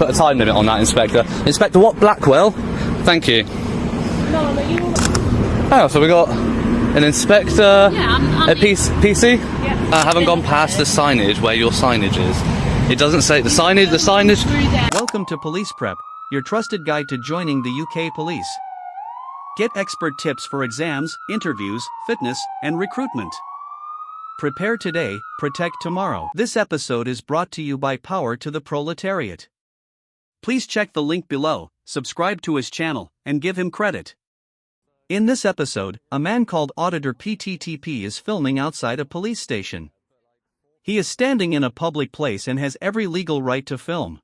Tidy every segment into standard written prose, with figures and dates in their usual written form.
Put a time limit on that, Inspector. Inspector what? Blackwell? Thank you. Oh, so we got an inspector, a PC. Yeah. I haven't gone past the signage where your signage is. It doesn't say the signage. Welcome to Police Prep, your trusted guide to joining the UK Police. Get expert tips for exams, interviews, fitness, and recruitment. Prepare today, protect tomorrow. This episode is brought to you by Power to the Proletariat. Please check the link below, subscribe to his channel, and give him credit. In this episode, a man called Auditor PTTP is filming outside a police station. He is standing in a public place and has every legal right to film.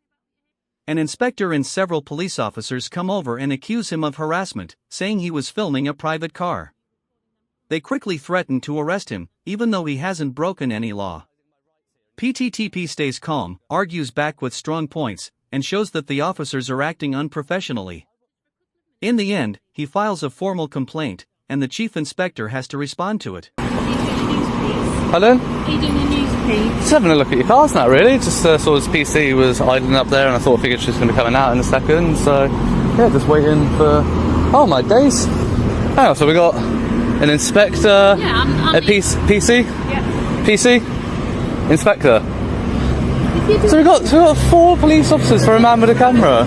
An inspector and several police officers come over and accuse him of harassment, saying he was filming a private car. They quickly threaten to arrest him, even though he hasn't broken any law. PTTP stays calm, argues back with strong points, and shows that the officers are acting unprofessionally. In the end, he files a formal complaint, and the chief inspector has to respond to it. Hello? Are you doing the news piece? Just having a look at your cars now, really. Just saw his PC was idling up there, and I figured she was going to be coming out in a second. So, yeah, just waiting for. Oh my days! Oh, so we got an inspector, a PC, PC, inspector. So we got 4 police officers for a man with a camera.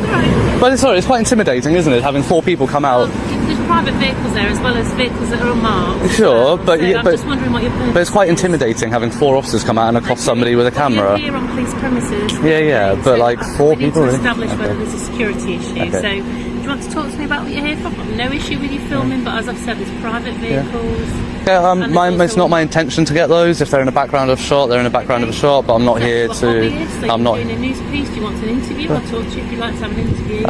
But it's quite intimidating, isn't it, having 4 people come out? Well, there's private vehicles there as well as vehicles that are unmarked. Sure, but I'm just wondering what your purpose but it's quite is. intimidating having 4 officers come out and across somebody with a camera. You're here on police premises. Yeah, but so like 4 we people. need to Really? establish Okay. whether there's a security issue. Okay. So, do you want to talk to me about what you're here for? I've got no issue with you filming, but as I've said, there's private vehicles. Yeah, And there's it's not my intention to get those. If they're in the background of a shot, they're in the background of a shot. But I'm not here to. I'm not doing a news piece. Do you want an interview? I'll talk to you if you'd like to have an interview.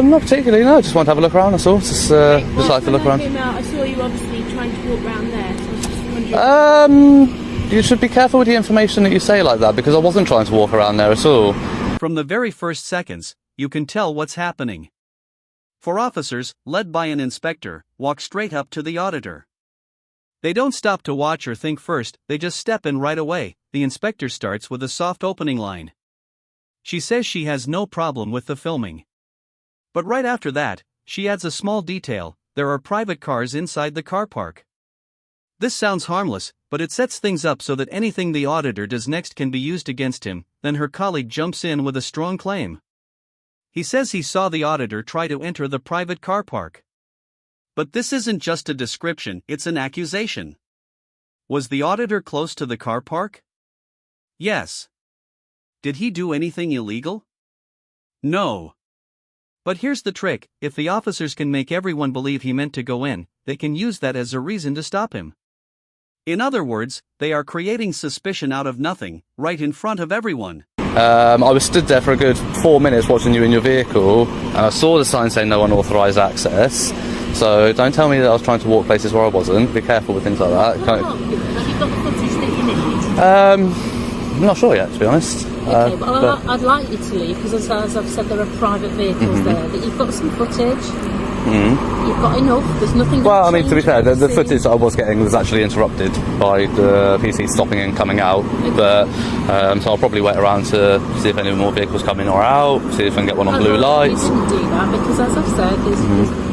Not particularly. No, just want to have a look around. That's all. Just like to look around. I saw you obviously trying to walk around there. So I was just wondering. You should be careful with the information that you say like that, because I wasn't trying to walk around there at all. From the very first seconds, you can tell what's happening. 4 officers, led by an inspector, walk straight up to the auditor. They don't stop to watch or think first, they just step in right away. The inspector starts with a soft opening line. She says she has no problem with the filming. But right after that, she adds a small detail: there are private cars inside the car park. This sounds harmless, but it sets things up so that anything the auditor does next can be used against him. Then her colleague jumps in with a strong claim. He says he saw the auditor try to enter the private car park. But this isn't just a description, it's an accusation. Was the auditor close to the car park? Yes. Did he do anything illegal? No. But here's the trick: if the officers can make everyone believe he meant to go in, they can use that as a reason to stop him. In other words, they are creating suspicion out of nothing, right in front of everyone. I was stood there for a good 4 minutes watching you in your vehicle, and I saw the sign saying no unauthorised access. So don't tell me that I was trying to walk places where I wasn't. Be careful with things like that. Have you got the footage that you need? I'm not sure yet, to be honest. Okay, but I'd like you to leave, because as I've said, there are private vehicles there. That you've got some footage. You've got enough. There's nothing. Well, I mean, to be fair, the footage that I was getting was actually interrupted by the PC stopping and coming out. But so I'll probably wait around to see if any more vehicles come in or out. See if I can get one on blue lights. You shouldn't do that, because as I've said,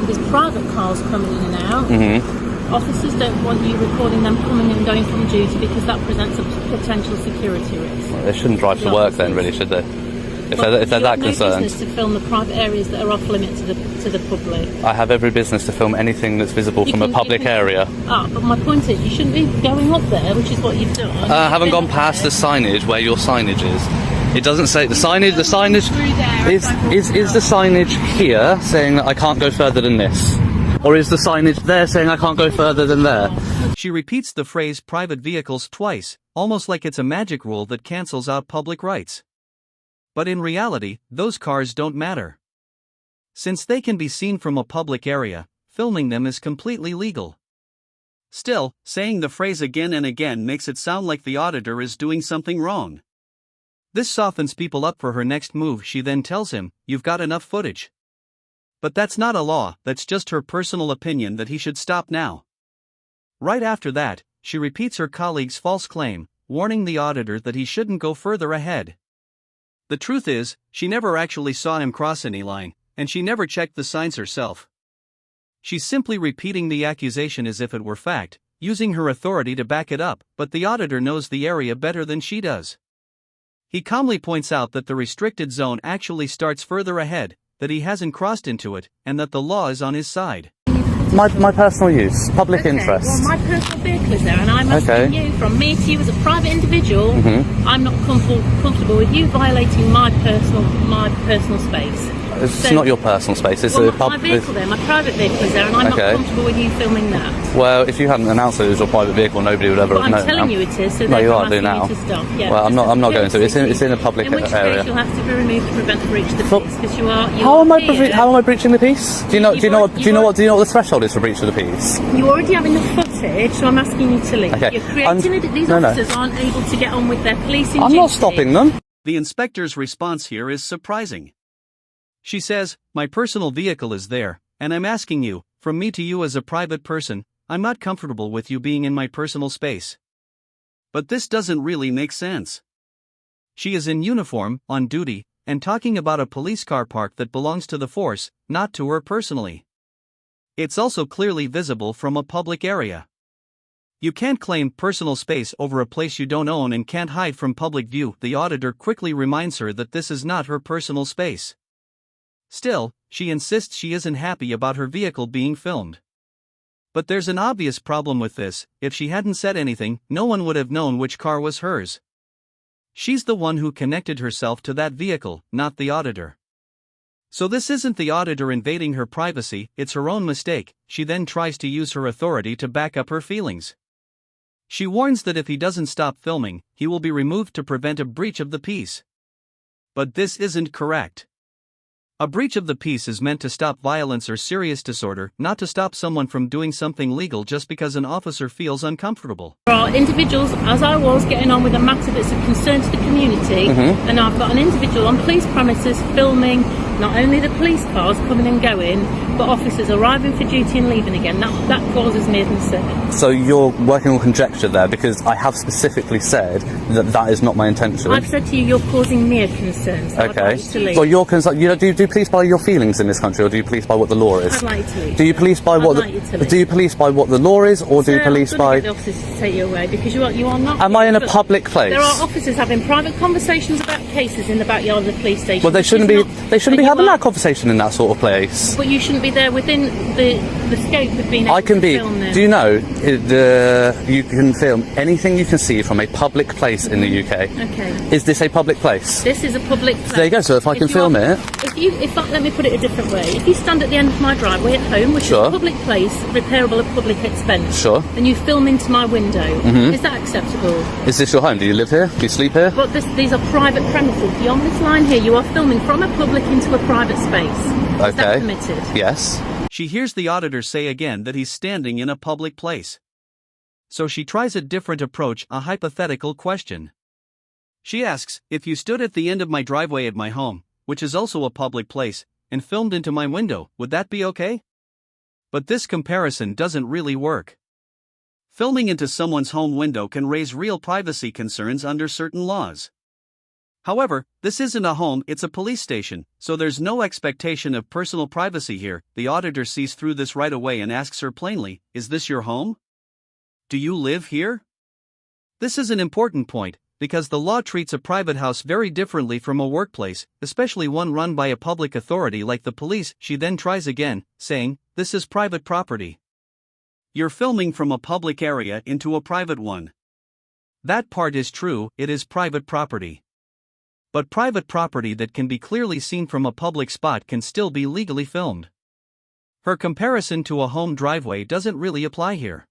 there's private cars coming in and out. Officers don't want you recording them coming and going from duty, because that presents a potential security risk. Well, they shouldn't drive to work then, really, should they? If they're that concerned. You have no business to film the private areas that are off limit to the public. I have every business to film anything that's visible from a public area. But my point is, you shouldn't be going up there, which is what you've done. I haven't gone past the signage where your signage is. It doesn't say the signage. The signage is the signage here saying that I can't go further than this, or is the signage there saying I can't go further than there? She repeats the phrase private vehicles twice, almost like it's a magic rule that cancels out public rights. But in reality, those cars don't matter. Since they can be seen from a public area, filming them is completely legal. Still, saying the phrase again and again makes it sound like the auditor is doing something wrong. This softens people up for her next move. She then tells him, "You've got enough footage." But that's not a law, that's just her personal opinion that he should stop now. Right after that, she repeats her colleague's false claim, warning the auditor that he shouldn't go further ahead. The truth is, she never actually saw him cross any line, and she never checked the signs herself. She's simply repeating the accusation as if it were fact, using her authority to back it up, but the auditor knows the area better than she does. He calmly points out that the restricted zone actually starts further ahead, that he hasn't crossed into it, and that the law is on his side. My personal use, public interest. Well, my personal vehicle is there, and I'm asking you, from me to you as a private individual, I'm not comfortable with you violating my personal space. It's not your personal space. It's my vehicle there, my private vehicle is there, and I'm not comfortable with you filming that. Well, if you hadn't announced that it was your private vehicle, nobody would ever have known. I'm telling you it is, so no, you therefore are I'm doing now. asking you to stop. Yeah, well, I'm not going to. It's in a public area. In which case you'll have to be removed to prevent the breach of the peace, because you are. How am I breaching the peace? Do you know what the threshold is for breach of the peace? You already have enough footage, so I'm asking you to leave. Okay. You're creating these officers aren't able to get on with their policing duty. I'm not stopping them. The inspector's response here is surprising. She says, my personal vehicle is there, and I'm asking you, from me to you as a private person, I'm not comfortable with you being in my personal space. But this doesn't really make sense. She is in uniform, on duty, and talking about a police car park that belongs to the force, not to her personally. It's also clearly visible from a public area. You can't claim personal space over a place you don't own and can't hide from public view. The auditor quickly reminds her that this is not her personal space. Still, she insists she isn't happy about her vehicle being filmed. But there's an obvious problem with this. If she hadn't said anything, no one would have known which car was hers. She's the one who connected herself to that vehicle, not the auditor. So this isn't the auditor invading her privacy, it's her own mistake. She then tries to use her authority to back up her feelings. She warns that if he doesn't stop filming, he will be removed to prevent a breach of the peace. But this isn't correct. A breach of the peace is meant to stop violence or serious disorder, not to stop someone from doing something legal just because an officer feels uncomfortable. There are individuals, as I was, getting on with a matter that's of concern to the community, and I've got an individual on police premises filming not only the police cars coming and going, but officers arriving for duty and leaving again. That causes me a concern. So you're working on conjecture there, because I have specifically said that is not my intention. I've said to you, you're causing me a concern. So okay. I'd like you to leave. Well, you're concerned. Do you police by your feelings in this country, or do you police by what the law is? I'd like you to leave. Do you police by do you police by what the law is, or do you police by? The officers to take you away, because you are not. Am I in a public place? There are officers having private conversations about cases in the backyard of the police station. Well, they shouldn't be. They shouldn't be having that conversation in that sort of place. But you shouldn't be there within the scope of being able to film them. Do you know you can film anything you can see from a public place in the UK? Okay. Is this a public place? This is a public place. There you go. So if I can film it. Let me put it a different way. If you stand at the end of my driveway at home, which is a public place, repairable at public expense, and you film into my window, is that acceptable? Is this your home? Do you live here? Do you sleep here? But these are private premises. Beyond this line here, you are filming from a public into a private space. Okay. Is that permitted? Yes. She hears the auditor say again that he's standing in a public place. So she tries a different approach, a hypothetical question. She asks, if you stood at the end of my driveway at my home, which is also a public place, and filmed into my window, would that be okay? But this comparison doesn't really work. Filming into someone's home window can raise real privacy concerns under certain laws. However, this isn't a home, it's a police station, so there's no expectation of personal privacy here. The auditor sees through this right away and asks her plainly, is this your home? Do you live here? This is an important point, because the law treats a private house very differently from a workplace, especially one run by a public authority like the police. She then tries again, saying, this is private property. You're filming from a public area into a private one. That part is true, it is private property. But private property that can be clearly seen from a public spot can still be legally filmed. Her comparison to a home driveway doesn't really apply here.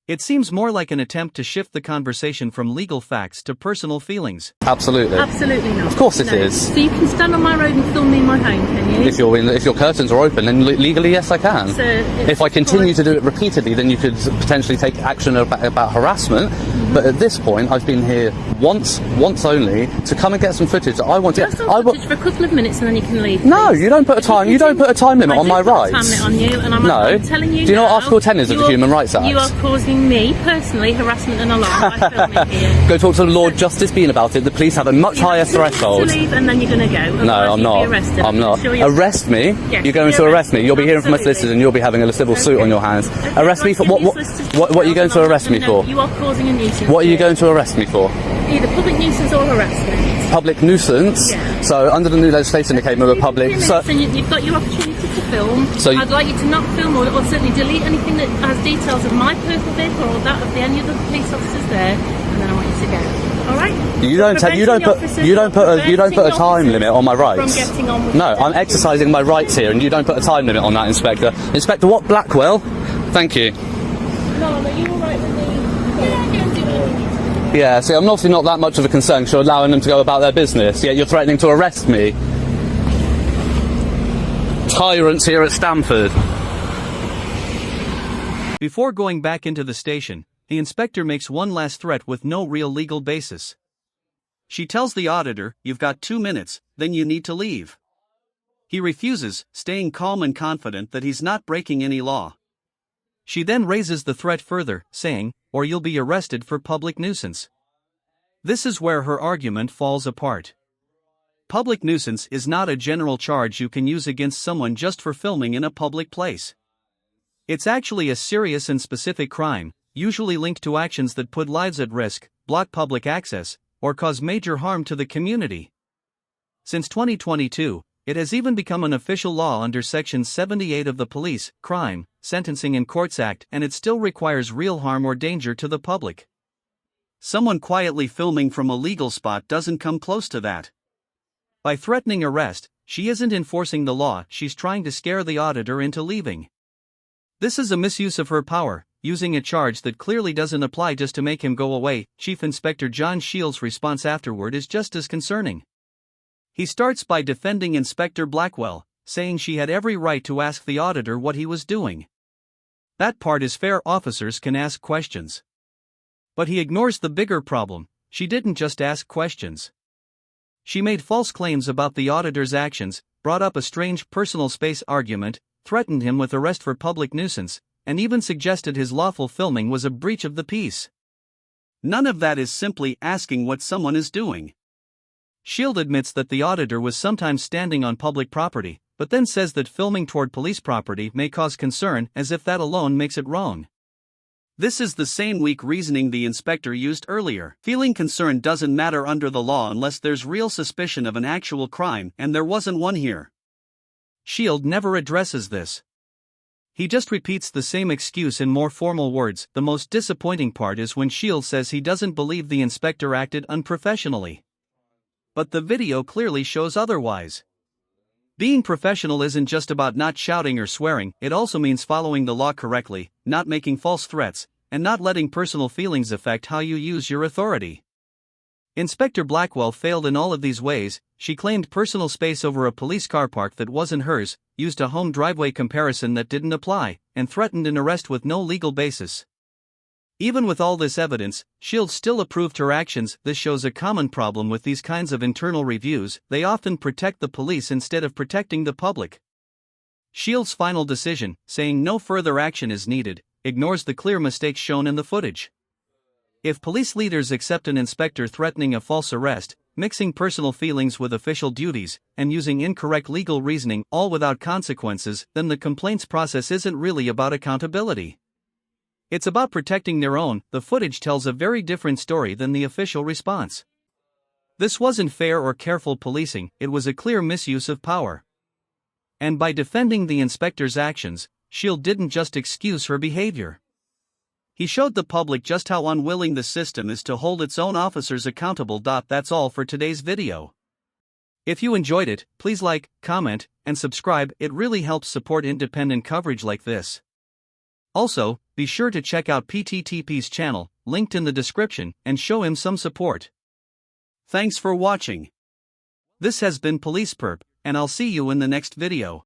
It seems more like an attempt to shift the conversation from legal facts to personal feelings. Absolutely. Absolutely not. Of course it is. So you can stand on my road and film me in my home, can you? If your curtains are open, then legally, yes, I can. So if I continue to do it repeatedly, then you could potentially take action about harassment. But at this point, I've been here once only, to come and get some footage that I want to. Just footage for a couple of minutes and then you can leave. No, please. you don't put a time. You don't put a time limit on my rights. I do put a time limit on you, and I'm telling you. Do you know what now, Article 10 is of the Human Rights Act? You are causing me personally harassment and alarm by filming here. Go talk to Lord Justice Bean about it. The police have a much higher threshold. To leave and then you're going to go. No, I'm not. I'm not. Arrest me? Yes, you're going to arrest me. You'll be hearing from my solicitors and you'll be having a civil suit on your hands. Arrest me for what? What are you going to arrest me for? You are causing a nuisance. What are you going to arrest me for? Either public nuisance or harassment. Public nuisance? Yeah. So under the new legislation that came with a public... So you've got your opportunity to film. So I'd like you to not film or certainly delete anything that has details of my personal vehicle or that of any other police officers there, and then I want you to go. All right? You don't put a time limit on my rights. From getting on with no, I'm exercising my rights here, and you don't put a time limit on that, Inspector. Inspector, what? Blackwell? Thank you. No, you're all right with me. Yeah, go and do what you need to do. Yeah, see, I'm obviously not that much of a concern because you're allowing them to go about their business, yet you're threatening to arrest me. Tyrants here at Stamford. Before going back into the station, the inspector makes one last threat with no real legal basis. She tells the auditor, "You've got 2 minutes, then you need to leave." He refuses, staying calm and confident that he's not breaking any law. She then raises the threat further, saying, "Or you'll be arrested for public nuisance." This is where her argument falls apart. Public nuisance is not a general charge you can use against someone just for filming in a public place. It's actually a serious and specific crime, usually linked to actions that put lives at risk, block public access, or cause major harm to the community. Since 2022, it has even become an official law under Section 78 of the Police, Crime, Sentencing and Courts Act, and it still requires real harm or danger to the public. Someone quietly filming from a legal spot doesn't come close to that. By threatening arrest, she isn't enforcing the law, she's trying to scare the auditor into leaving. This is a misuse of her power, using a charge that clearly doesn't apply just to make him go away. Chief Inspector John Shields' response afterward is just as concerning. He starts by defending Inspector Blackwell, saying she had every right to ask the auditor what he was doing. That part is fair, officers can ask questions. But he ignores the bigger problem: she didn't just ask questions. She made false claims about the auditor's actions, brought up a strange personal space argument, threatened him with arrest for public nuisance, and even suggested his lawful filming was a breach of the peace. None of that is simply asking what someone is doing. Shield admits that the auditor was sometimes standing on public property, but then says that filming toward police property may cause concern, as if that alone makes it wrong. This is the same weak reasoning the inspector used earlier. Feeling concerned doesn't matter under the law unless there's real suspicion of an actual crime, and there wasn't one here. Shield never addresses this. He just repeats the same excuse in more formal words. The most disappointing part is when Shield says he doesn't believe the inspector acted unprofessionally. But the video clearly shows otherwise. Being professional isn't just about not shouting or swearing, it also means following the law correctly, not making false threats, and not letting personal feelings affect how you use your authority. Inspector Blackwell failed in all of these ways. She claimed personal space over a police car park that wasn't hers, used a home driveway comparison that didn't apply, and threatened an arrest with no legal basis. Even with all this evidence, Shield still approved her actions. This shows a common problem with these kinds of internal reviews: they often protect the police instead of protecting the public. Shield's final decision, saying no further action is needed, ignores the clear mistakes shown in the footage. If police leaders accept an inspector threatening a false arrest, mixing personal feelings with official duties, and using incorrect legal reasoning, all without consequences, then the complaints process isn't really about accountability. It's about protecting their own. The footage tells a very different story than the official response. This wasn't fair or careful policing, it was a clear misuse of power. And by defending the inspector's actions, Shield didn't just excuse her behavior. He showed the public just how unwilling the system is to hold its own officers accountable. That's all for today's video. If you enjoyed it, please like, comment, and subscribe. It really helps support independent coverage like this. Also, be sure to check out PTTP's channel, linked in the description, and show him some support. Thanks for watching. This has been Police Perp, and I'll see you in the next video.